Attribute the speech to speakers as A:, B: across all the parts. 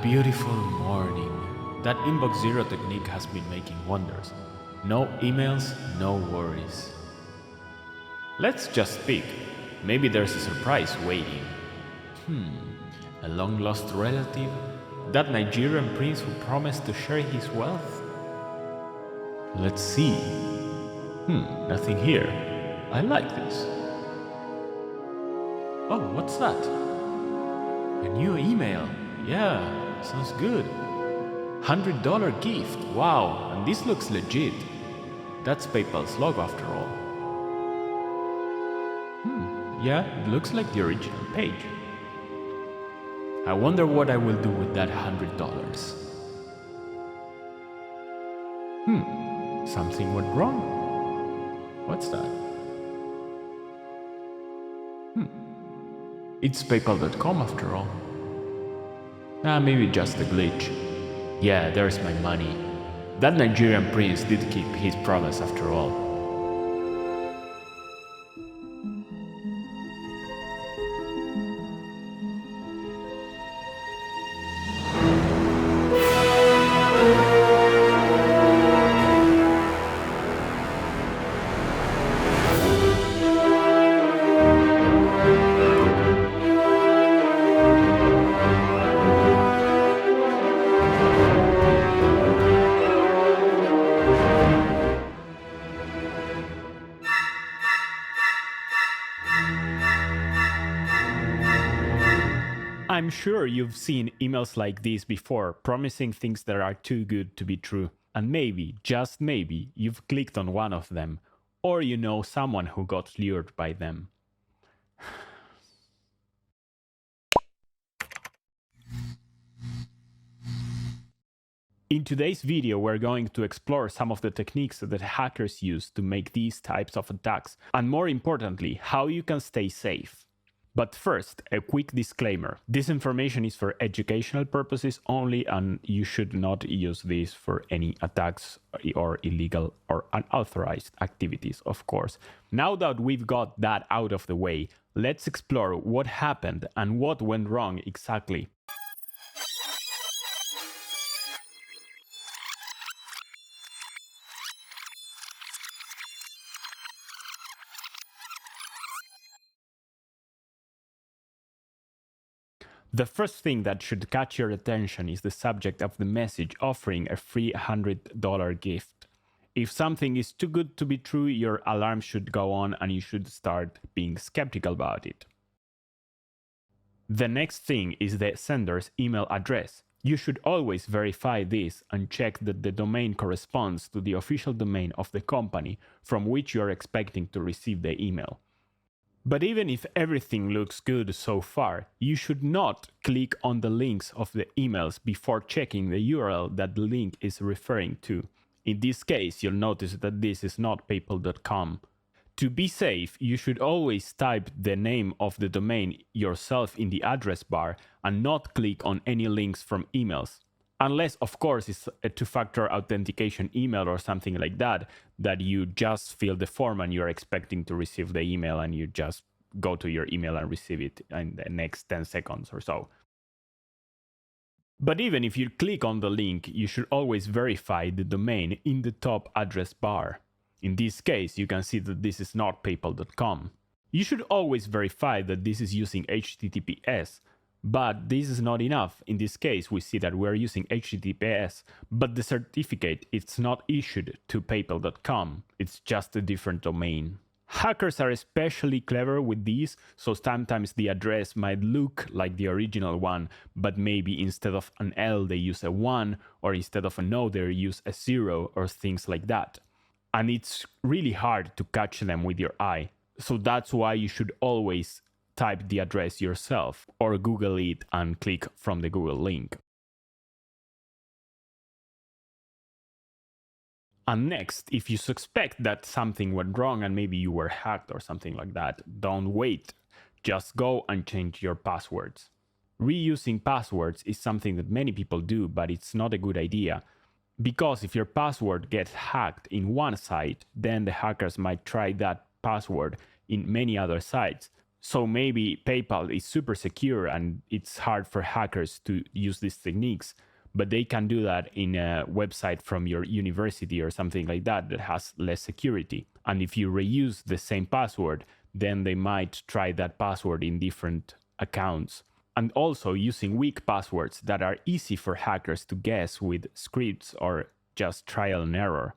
A: beautiful morning. That inbox zero technique has been making wonders. No emails, no worries. Let's just speak. Maybe there's a surprise waiting. A long-lost relative? That Nigerian prince who promised to share his wealth? Let's see. Nothing here. I like this. Oh, what's that? A new email. Yeah, sounds good. $100 gift. Wow, and this looks legit. That's PayPal's logo after all. Yeah, it looks like the original page. I wonder what I will do with that $100. Something went wrong. What's that? It's PayPal.com after all. Maybe just a glitch. Yeah, there's my money. That Nigerian prince did keep his promise after all. I'm sure you've seen emails like these before, promising things that are too good to be true. And maybe, just maybe, you've clicked on one of them, or you know someone who got lured by them. In today's video, we're going to explore some of the techniques that hackers use to make these types of attacks, and more importantly, how you can stay safe. But first, a quick disclaimer. This information is for educational purposes only, and you should not use this for any attacks or illegal or unauthorized activities, of course. Now that we've got that out of the way, let's explore what happened and what went wrong exactly. The first thing that should catch your attention is the subject of the message offering a free $100 gift. If something is too good to be true, your alarm should go on and you should start being skeptical about it. The next thing is the sender's email address. You should always verify this and check that the domain corresponds to the official domain of the company from which you are expecting to receive the email. But even if everything looks good so far, you should not click on the links of the emails before checking the URL that the link is referring to. In this case, you'll notice that this is not paypal.com. To be safe, you should always type the name of the domain yourself in the address bar and not click on any links from emails. Unless, of course, it's a two-factor authentication email or something like that, that you just fill the form and you're expecting to receive the email and you just go to your email and receive it in the next 10 seconds or so. But even if you click on the link, you should always verify the domain in the top address bar. In this case, you can see that this is not paypal.com. You should always verify that this is using HTTPS. But this is not enough. In this case, we see that we're using HTTPS, but the certificate is not issued to paypal.com. It's just a different domain. Hackers are especially clever with these, so sometimes the address might look like the original one, but maybe instead of an L they use a 1, or instead of an O they use a 0, or things like that. And it's really hard to catch them with your eye. So that's why you should always type the address yourself or Google it and click from the Google link. And next, if you suspect that something went wrong and maybe you were hacked or something like that, don't wait. Just go and change your passwords. Reusing passwords is something that many people do, but it's not a good idea. Because if your password gets hacked in one site, then the hackers might try that password in many other sites. So maybe PayPal is super secure and it's hard for hackers to use these techniques, but they can do that in a website from your university or something like that that has less security. And if you reuse the same password, then they might try that password in different accounts. And also using weak passwords that are easy for hackers to guess with scripts or just trial and error.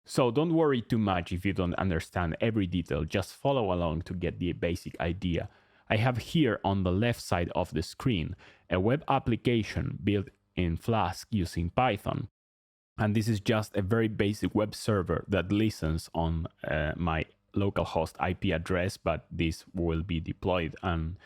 A: So don't worry too much if you don't understand every detail, just follow along to get the basic idea. I have here on the left side of the screen a web application built in Flask using Python. And this is just a very basic web server that listens on my localhost IP address, but this will be deployed and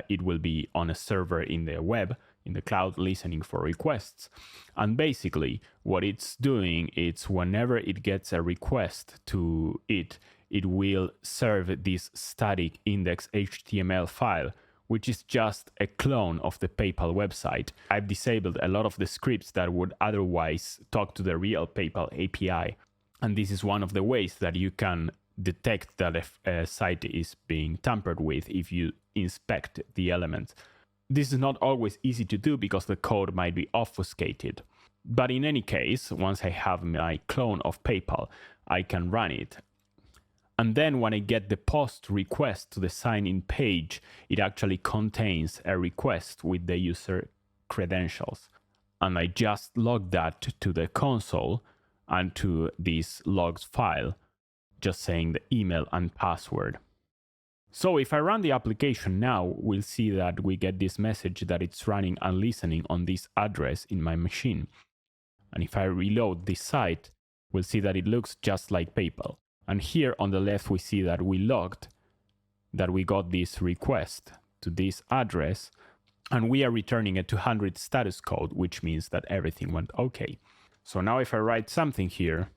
A: it will be on a server in the web, in the cloud, listening for requests. And basically what it's doing is whenever it gets a request to it, it will serve this static index HTML file, which is just a clone of the PayPal website. I've disabled a lot of the scripts that would otherwise talk to the real PayPal API. And this is one of the ways that you can detect that a site is being tampered with if you inspect the elements. This is not always easy to do because the code might be obfuscated. But in any case, once I have my clone of PayPal, I can run it. And then when I get the post request to the sign-in page, it actually contains a request with the user credentials. And I just log that to the console and to this logs file, just saying the email and password. So if I run the application now, we'll see that we get this message that it's running and listening on this address in my machine. And if I reload this site, we'll see that it looks just like PayPal. And here on the left, we see that we logged, that we got this request to this address, and we are returning a 200 status code, which means that everything went okay. So now if I write something here,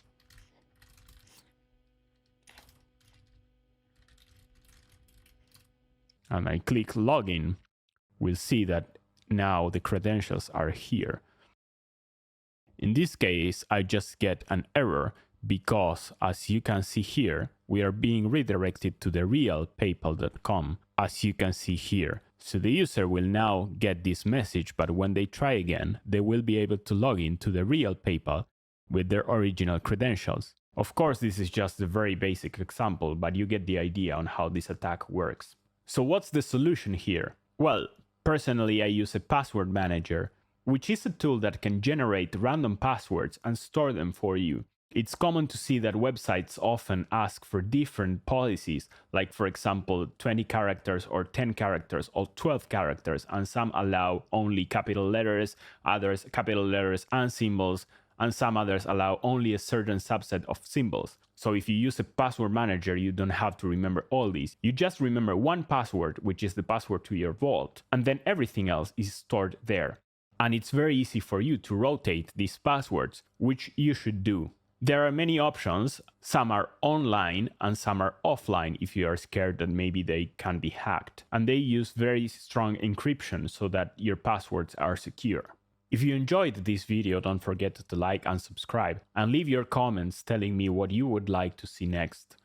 A: and I click login, we'll see that now the credentials are here. In this case, I just get an error because, as you can see here, we are being redirected to the real paypal.com, as you can see here. So the user will now get this message, but when they try again, they will be able to log in to the real PayPal with their original credentials. Of course, this is just a very basic example, but you get the idea on how this attack works. So what's the solution here? Well, personally, I use a password manager, which is a tool that can generate random passwords and store them for you. It's common to see that websites often ask for different policies, like for example 20 characters or 10 characters or 12 characters, and some allow only capital letters, others capital letters and symbols, and some others allow only a certain subset of symbols. So if you use a password manager, you don't have to remember all these. You just remember one password, which is the password to your vault, and then everything else is stored there. And it's very easy for you to rotate these passwords, which you should do. There are many options. Some are online and some are offline if you are scared that maybe they can be hacked. And they use very strong encryption so that your passwords are secure. If you enjoyed this video, don't forget to like and subscribe, and leave your comments telling me what you would like to see next.